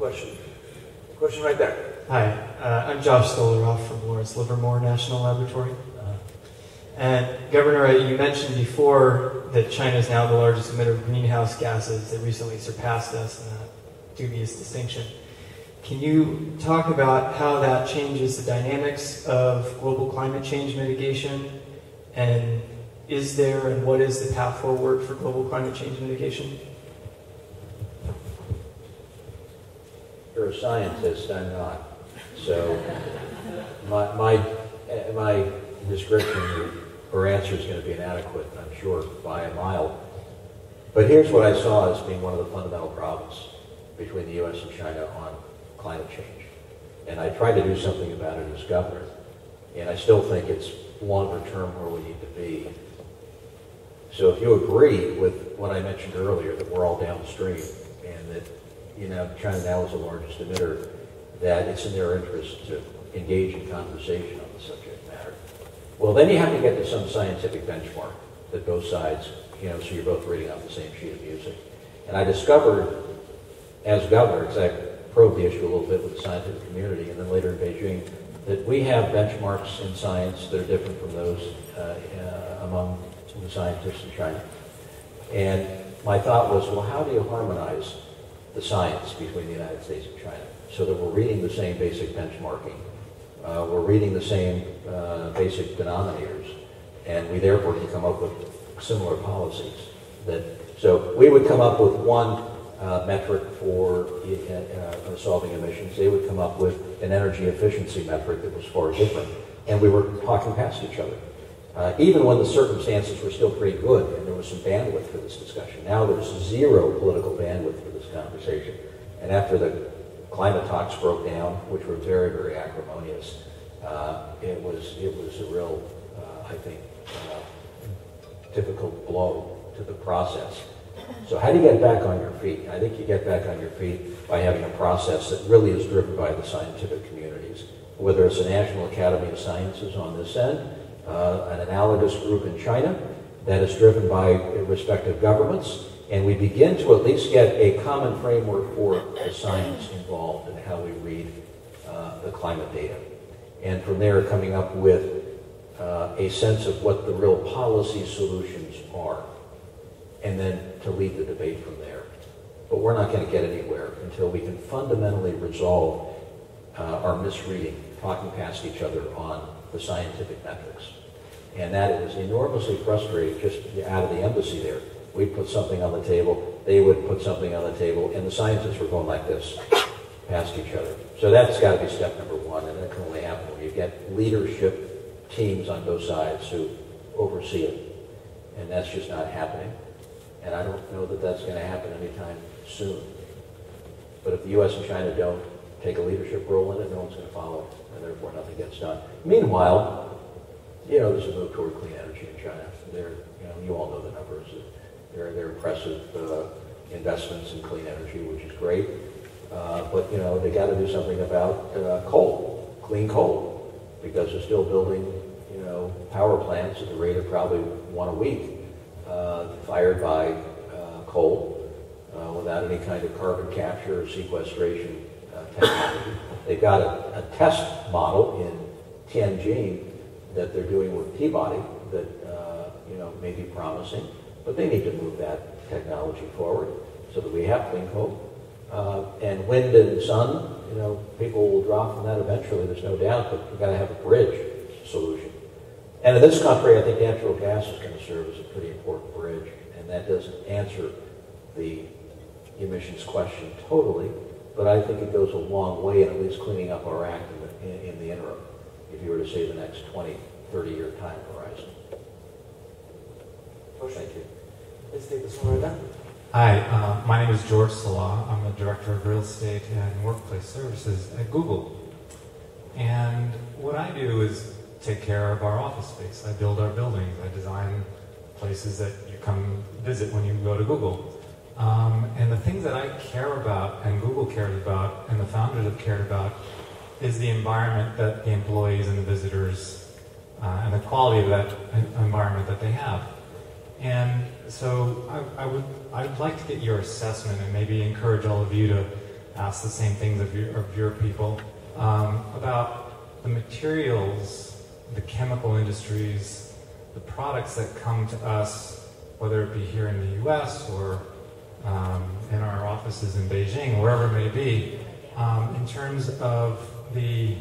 question. Question right there. Hi, I'm Josh Stolaroff from Lawrence Livermore National Laboratory. And Governor, you mentioned before that China is now the largest emitter of greenhouse gases. They recently surpassed us in a dubious distinction. Can you talk about how that changes the dynamics of global climate change mitigation? And is there and what is the path forward for global climate change mitigation? You're a scientist, I'm not. So my description or answer is going to be inadequate, I'm sure, by a mile. But here's what I saw as being one of the fundamental problems between the U.S. and China on climate change. And I tried to do something about it as governor. And I still think it's longer term where we need to be. So if you agree with what I mentioned earlier, that we're all downstream, and that, you know, China now is the largest emitter, that it's in their interest to engage in conversation on the subject matter. Well, then you have to get to some scientific benchmark that both sides, you know, so you're both reading off the same sheet of music. And I discovered, as governor, because I probed the issue a little bit with the scientific community, and then later in Beijing, that we have benchmarks in science that are different from those among the scientists in China. And my thought was, well, how do you harmonize the science between the United States and China so that we're reading the same basic benchmarking? We're reading the same basic denominators, and we therefore can come up with similar policies. So we would come up with one metric for solving emissions. They would come up with an energy efficiency metric that was far different, and we were talking past each other. Even when the circumstances were still pretty good, and there was some bandwidth for this discussion. Now there's zero political bandwidth for this conversation. And after the climate talks broke down, which were very, very acrimonious, it was a real, I think, difficult blow to the process. So how do you get back on your feet? I think you get back on your feet by having a process that really is driven by the scientific communities, whether it's the National Academy of Sciences on this end, an analogous group in China that is driven by respective governments, and we begin to at least get a common framework for the science involved in how we read the climate data. And from there, coming up with a sense of what the real policy solutions are, and then to lead the debate from there. But we're not going to get anywhere until we can fundamentally resolve our misreading, talking past each other on the scientific metrics. And that is enormously frustrating just out of the embassy there. We'd put something on the table, they would put something on the table, and the scientists were going like this, past each other. So that's got to be step number one, and that can only happen when you get leadership teams on both sides who oversee it. And that's just not happening. And I don't know that that's going to happen anytime soon. But if the U.S. and China don't take a leadership role in it, no one's going to follow it, and therefore nothing gets done. Meanwhile, you know, there's a move toward clean energy in China. You all know the numbers. They're impressive investments in clean energy, which is great. But, you know, they got to do something about coal, clean coal, because they're still building, you know, power plants at the rate of probably one a week, fired by coal, without any kind of carbon capture or sequestration technology. They've got a test model in Tianjin that they're doing with Peabody that, you know, may be promising, but they need to move that technology forward so that we have clean coal. And wind and sun, you know, people will draw from that eventually, there's no doubt, but we've got to have a bridge solution. And in this country, I think natural gas is going to serve as a pretty important bridge, and that doesn't answer the emissions question totally, but I think it goes a long way in at least cleaning up our act in the interim, if you were to say the next 20, 30-year time horizon. Thank you. Let's take this one right now. Hi, my name is George Salah. I'm the Director of Real Estate and Workplace Services at Google. And what I do is take care of our office space. I build our buildings. I design places that you come visit when you go to Google. And the things that I care about, and Google cares about, and the founders have cared about, is the environment that the employees and the visitors, and the quality of that environment that they have. And so I'd like to get your assessment and maybe encourage all of you to ask the same things of your people about the materials, the chemical industries, the products that come to us, whether it be here in the U.S. or in our offices in Beijing, wherever it may be, in terms of the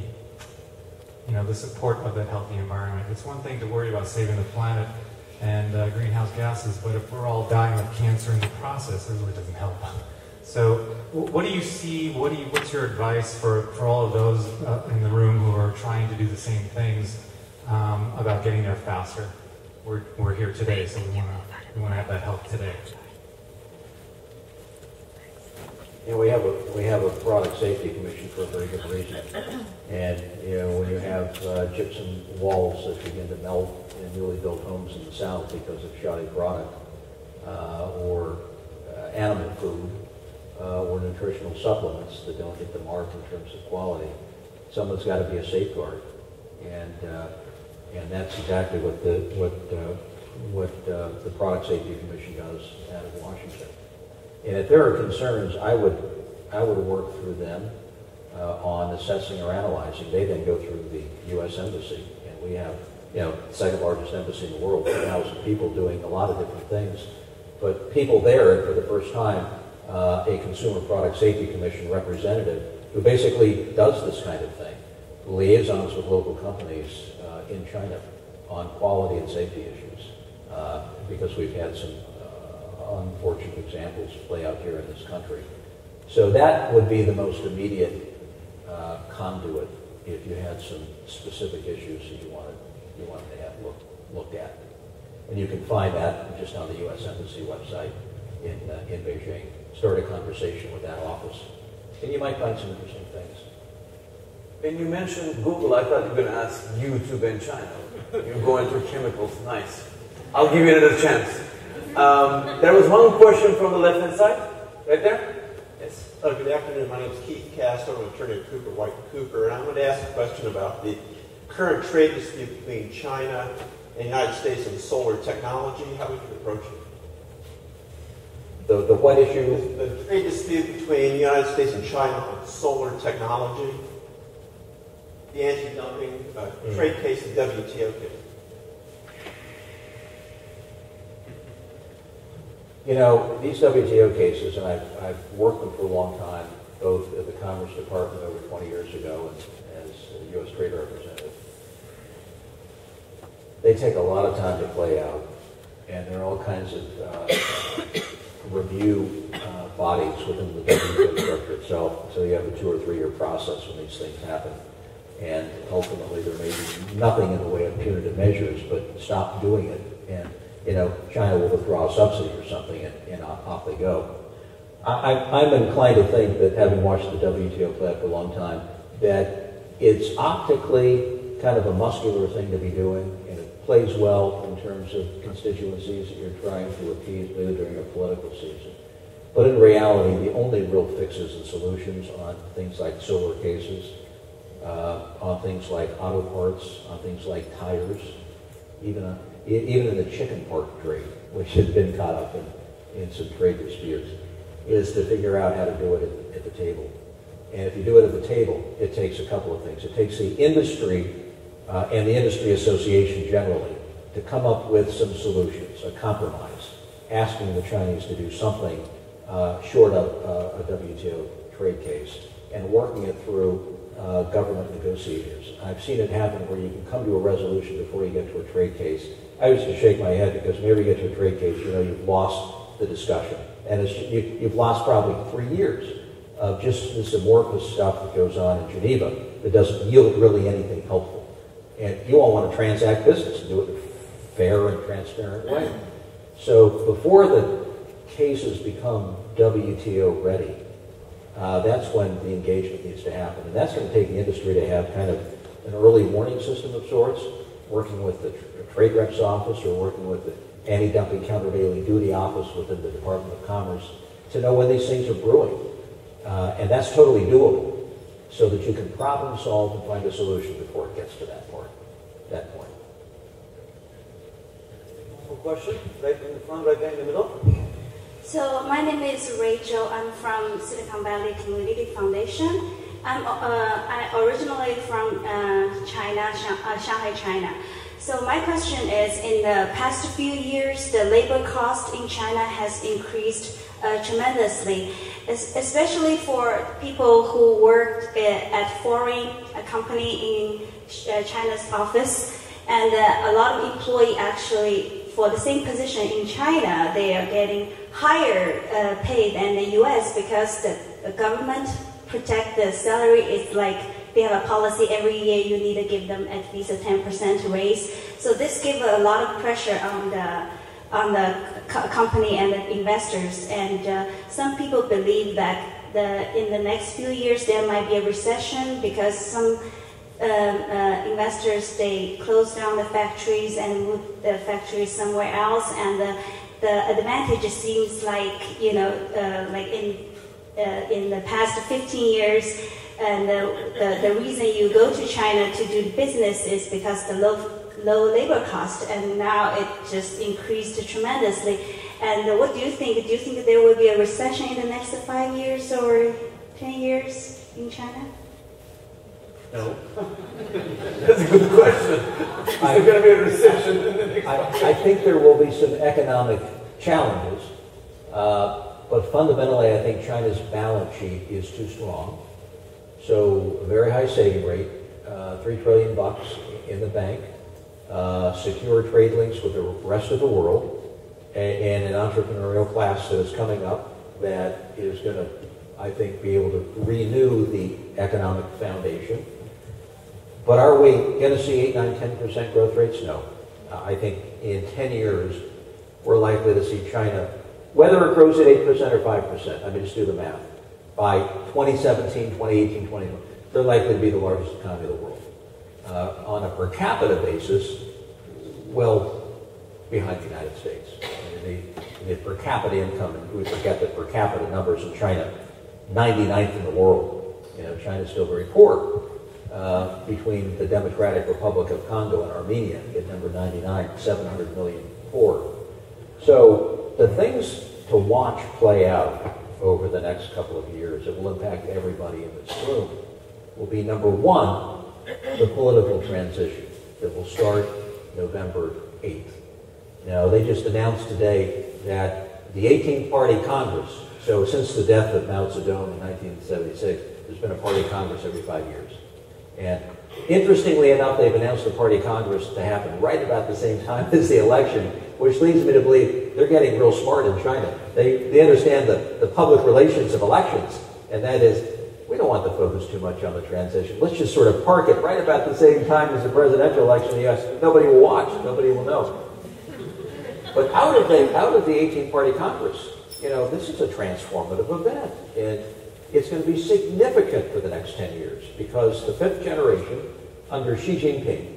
support of that healthy environment. It's one thing to worry about saving the planet and greenhouse gases, but if we're all dying of cancer in the process, it really doesn't help. So what do you see, what's your advice for all of those in the room who are trying to do the same things about getting there faster? We're here today, so we want to have that help today. Yeah, we have a product safety commission for a very good reason. And when you have gypsum walls that begin to melt in newly built homes in the South because of shoddy product, or animal food, or nutritional supplements that don't hit the mark in terms of quality, someone's got to be a safeguard. And that's exactly what the Product Safety Commission does out of Washington. And if there are concerns, I would work through them on assessing or analyzing. They then go through the U.S. Embassy, and we have, the second largest embassy in the world, 2,000 people doing a lot of different things. But people there, and for the first time, a Consumer Product Safety Commission representative who basically does this kind of thing, liaisons with local companies in China on quality and safety issues, because we've had some unfortunate examples play out here in this country. So that would be the most immediate conduit if you had some specific issues that you wanted to have looked at. And you can find that just on the U.S. Embassy website in Beijing. Start a conversation with that office, and you might find some interesting things. When you mentioned Google, I thought you were going to ask YouTube in China. You're going through chemicals. Nice. I'll give you another chance. There was one question from the left-hand side, right there. Yes. Good afternoon. My name is Keith Cast. I'm an attorney at Cooper, White & Cooper, and I'm going to ask a question about the current trade dispute between China and the United States on solar technology, how we can approach it. The what issue? The trade dispute between the United States and China on solar technology, the anti-dumping trade case, the WTO case. These WTO cases, and I've worked them for a long time, both at the Commerce Department over 20 years ago and as a U.S. Trade Representative. They take a lot of time to play out, and there are all kinds of review bodies within the WTO structure itself, so you have a 2 or 3 year process when these things happen. And ultimately, there may be nothing in the way of punitive measures, but stop doing it. And China will withdraw a subsidy or something, and off they go. I'm inclined to think that, having watched the WTO play out for a long time, that it's optically kind of a muscular thing to be doing, and it plays well in terms of constituencies that you're trying to appease maybe during a political season. But in reality, the only real fixes and solutions on things like solar cases, on things like auto parts, on things like tires, even in the chicken pork trade, which has been caught up in some trade disputes, is to figure out how to do it at the table. And if you do it at the table, it takes a couple of things. It takes the industry and the industry association generally to come up with some solutions, a compromise, asking the Chinese to do something short of a WTO trade case, and working it through government negotiators. I've seen it happen where you can come to a resolution before you get to a trade case. I used to shake my head because whenever you get to a trade case, you've lost the discussion. And you've lost probably 3 years of just this amorphous stuff that goes on in Geneva that doesn't yield really anything helpful. And you all want to transact business and do it in a fair and transparent way. So before the cases become WTO ready, that's when the engagement needs to happen. And that's going to take the industry to have kind of an early warning system of sorts, working with the Trade Rep's office or working with the Anti-Dumping Countervailing Duty office within the Department of Commerce to know when these things are brewing. And that's totally doable, so that you can problem solve and find a solution before it gets to that point. One question, right in the front, right there in the middle. So my name is Rachel. I'm from Silicon Valley Community Foundation. I originally from China, Shanghai, China. So my question is, in the past few years, the labor cost in China has increased tremendously, especially for people who work at foreign company in China's office. And a lot of employees actually, for the same position in China, they are getting higher pay than the US because the government protect the salary. It's like they have a policy every year you need to give them at least a 10% raise. So this gives a lot of pressure on the company and the investors. And some people believe that in the next few years there might be a recession because some investors, they close down the factories and move the factories somewhere else, and the advantage seems like, like in the past 15 years, and the reason you go to China to do business is because the low labor cost, and now it just increased tremendously. And what do you think? Do you think there will be a recession in the next 5 years or 10 years in China? No. That's a good question. Is there going to be a recession in the next 5 years? I think there will be some economic challenges, but fundamentally I think China's balance sheet is too strong. So a very high saving rate, $3 trillion in the bank, secure trade links with the rest of the world, and an entrepreneurial class that is coming up that is going to, I think, be able to renew the economic foundation. But are we going to see 8, 9, 10% growth rates? No. I think in 10 years, we're likely to see China, whether it grows at 8% or 5%, I mean, just do the math, by 2017, 2018, 2020, they're likely to be the largest economy of the world. On a per capita basis, well behind the United States. I mean, the per capita income, and we forget that per capita numbers in China, 99th in the world. China's still very poor. Between the Democratic Republic of Congo and Armenia at number 99, 700 million poor. So the things to watch play out over the next couple of years that will impact everybody in this room will be, number one, the political transition that will start November 8th. Now, they just announced today that the 18th Party Congress, so since the death of Mao Zedong in 1976, there's been a party Congress every 5 years. And interestingly enough, they've announced the party Congress to happen right about the same time as the election, which leads me to believe they're getting real smart in China. They understand the public relations of elections, and that is, we don't want to focus too much on the transition. Let's just sort of park it right about the same time as the presidential election in the U.S. Nobody will watch. Nobody will know. But out of the 18th Party Congress, this is a transformative event. And it's going to be significant for the next 10 years because the fifth generation under Xi Jinping,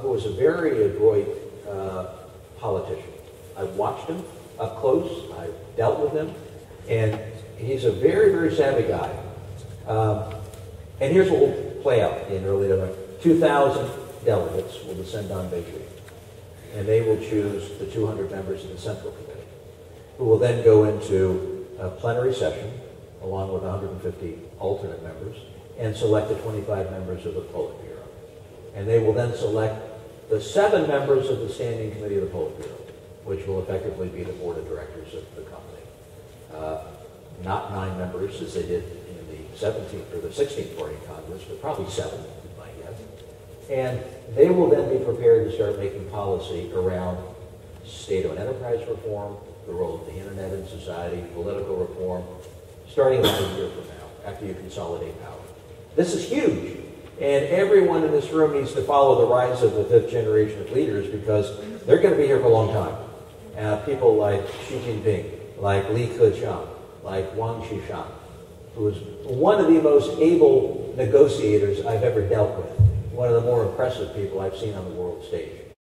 who was a very adroit politician. I've watched him up close. I've dealt with him. And he's a very, very savvy guy. And here's what will play out in early November. 2,000 delegates will descend on Beijing. And they will choose the 200 members of the Central Committee, who will then go into a plenary session, along with 150 alternate members, and select the 25 members of the Politburo. And they will then select the 7 members of the Standing Committee of the Politburo, which will effectively be the board of directors of the company. Not 9 members, as they did in the 17th or the 16th Party Congress, but probably 7, my guess. And they will then be prepared to start making policy around state-owned enterprise reform, the role of the internet in society, political reform, starting about a year from now, after you consolidate power. This is huge, and everyone in this room needs to follow the rise of the fifth generation of leaders because they're going to be here for a long time. People like Xi Jinping, like Li Keqiang, like Wang Qishan, who was one of the most able negotiators I've ever dealt with, one of the more impressive people I've seen on the world stage.